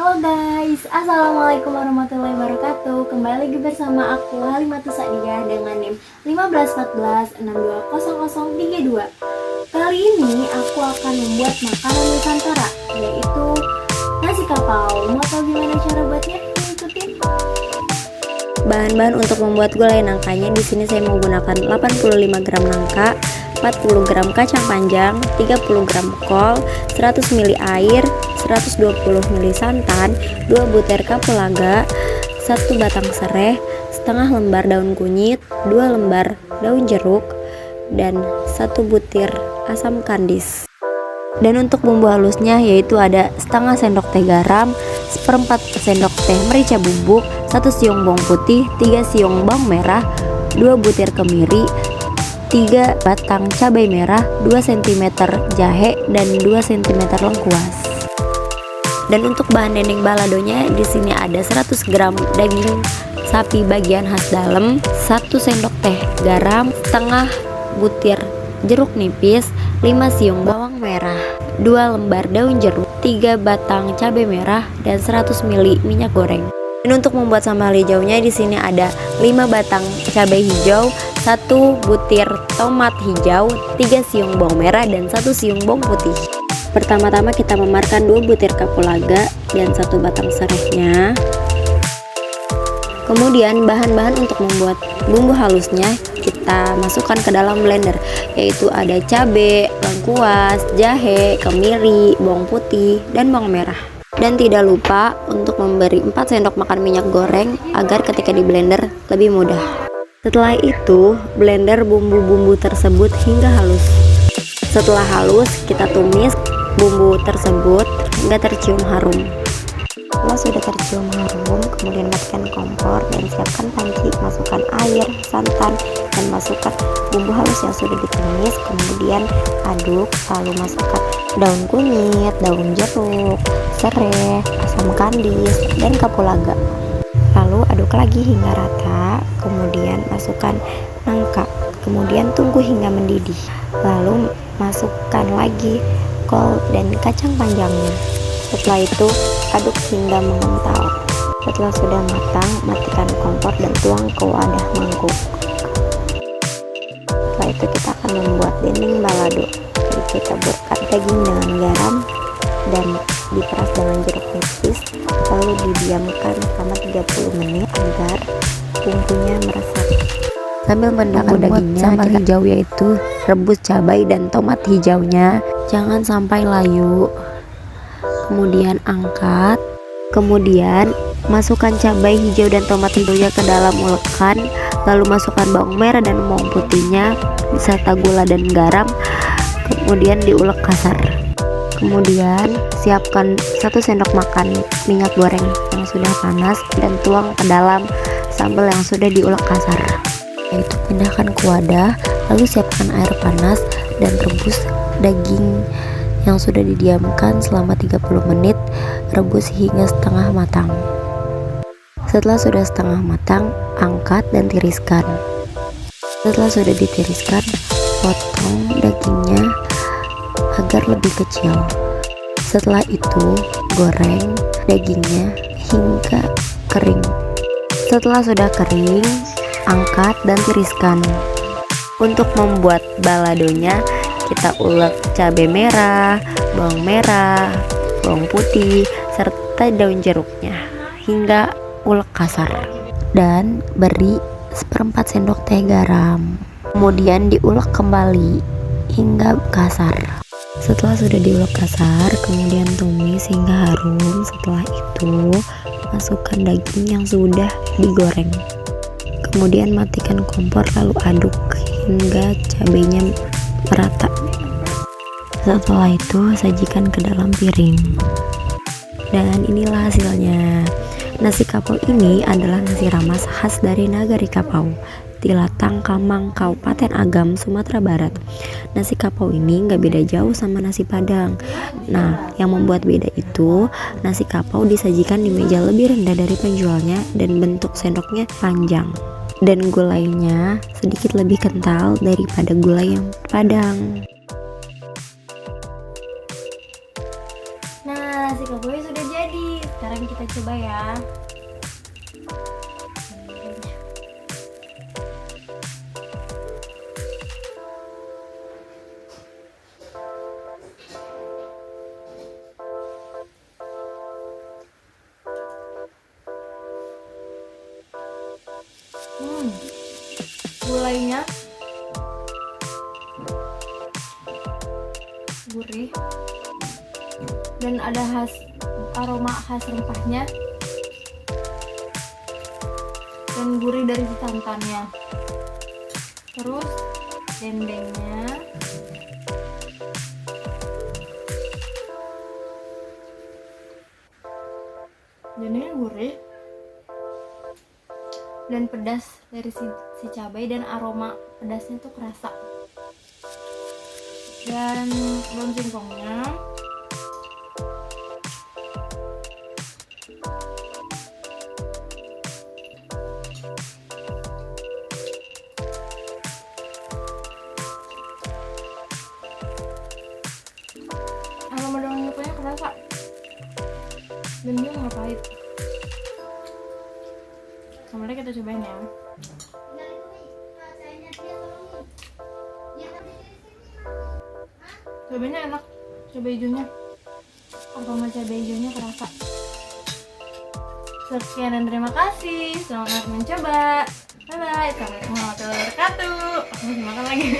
Halo guys, Assalamualaikum warahmatullahi wabarakatuh. Kembali lagi bersama aku Halimatus Sa'diyah dengan NIM 1514620032. Kali ini aku akan membuat makanan Nusantara, yaitu nasi kapau. Mau tahu gimana cara buatnya? Ikutin. Bahan-bahan untuk membuat gulai nangkanya di sini saya menggunakan 85 gram nangka, 40 gram kacang panjang, 30 gram kol, 100 ml air, 120 ml santan, 2 butir kapulaga, 1 batang serai, setengah lembar daun kunyit, 2 lembar daun jeruk, dan 1 butir asam kandis. Dan untuk bumbu halusnya yaitu ada setengah sendok teh garam, seperempat sendok teh merica bubuk, 1 siung bawang putih, 3 siung bawang merah, 2 butir kemiri, 3 batang cabai merah, 2 cm jahe, dan 2 cm lengkuas. Dan untuk bahan dendeng baladonya di sini ada 100 gram daging sapi bagian khas dalam, 1 sendok teh garam, setengah butir jeruk nipis, 5 siung bawang merah, 2 lembar daun jeruk, 3 batang cabai merah, dan 100 ml minyak goreng. Dan untuk membuat sambal hijaunya di sini ada 5 batang cabai hijau, 1 butir tomat hijau, 3 siung bawang merah, dan 1 siung bawang putih. Pertama-tama kita memarkan 2 butir kapulaga dan 1 batang serehnya. Kemudian bahan-bahan untuk membuat bumbu halusnya kita masukkan ke dalam blender, yaitu ada cabai, lengkuas, jahe, kemiri, bawang putih, dan bawang merah. Dan tidak lupa untuk memberi 4 sendok makan minyak goreng agar ketika di blender lebih mudah. Setelah itu, blender bumbu-bumbu tersebut hingga halus. Setelah halus, kita tumis bumbu tersebut hingga tercium harum. Setelah sudah tercium harum, kemudian matikan kompor dan siapkan panci, masukkan air, santan, dan masukkan bumbu halus yang sudah ditumis. Kemudian aduk, lalu masukkan daun kunyit, daun jeruk, serai, asam kandis, dan kapulaga. Lalu aduk lagi hingga rata, kemudian masukkan nangka, kemudian tunggu hingga mendidih. Lalu masukkan lagi kol dan kacang panjangnya. Setelah itu aduk hingga mengental. Setelah sudah matang, matikan kompor dan tuang ke wadah mangkuk. Setelah itu kita akan membuat dendeng balado, yaitu taburkan daging dengan garam dan diperas dengan jeruk nipis, lalu didiamkan selama 30 menit agar bumbunya meresap. Sambil menambah dagingnya, sambal hijau yaitu rebus cabai dan tomat hijaunya, jangan sampai layu. Kemudian angkat, kemudian masukkan cabai hijau dan tomat hijaunya ke dalam ulekan, lalu masukkan bawang merah dan bawang putihnya beserta gula dan garam, kemudian diulek kasar. Kemudian siapkan 1 sendok makan minyak goreng yang sudah panas dan tuang ke dalam sambal yang sudah diulek kasar. Yaitu pindahkan ke wadah, lalu siapkan air panas dan rebus daging yang sudah didiamkan selama 30 menit, rebus hingga setengah matang. Setelah sudah setengah matang, angkat dan tiriskan. Setelah sudah ditiriskan, potong dagingnya agar lebih kecil. Setelah itu, goreng dagingnya hingga kering. Setelah sudah kering, angkat dan tiriskan. Untuk membuat baladonya, kita ulek cabai merah, bawang merah, bawang putih, serta daun jeruknya hingga ulek kasar. Dan beri seperempat sendok teh garam. Kemudian diulek kembali hingga kasar. Setelah sudah diulek kasar, kemudian tumis hingga harum. Setelah itu, masukkan daging yang sudah digoreng. Kemudian matikan kompor lalu aduk hingga cabainya merata. Setelah itu sajikan ke dalam piring. Dan inilah hasilnya. Nasi kapau ini adalah nasi ramas khas dari Nagari Kapau, Tilatang, Kamang, Kabupaten Agam, Sumatera Barat. Nasi kapau ini nggak beda jauh sama nasi Padang. Nah, yang membuat beda itu nasi kapau disajikan di meja lebih rendah dari penjualnya dan bentuk sendoknya panjang. Dan gulainya sedikit lebih kental daripada gulai yang Padang. nasi kapaunya sudah jadi. Sekarang kita coba ya. Gulainya gurih dan ada aroma khas rempahnya dan gurih dari si santannya. Terus dendengnya gurih dan pedas dari si cabai, dan aroma pedasnya tuh kerasa. Dan daun singkongnya aroma daun singkongnya kerasa dan dia nggak pahit. Kemudian kita cobain ya. Cabainya enak, cabai hijaunya, aroma cabai hijaunya kerasa. Sekian dan terima kasih, selamat mencoba. Bye bye, assalamualaikum warahmatullahi wabarakatuh. Aku masih makan lagi.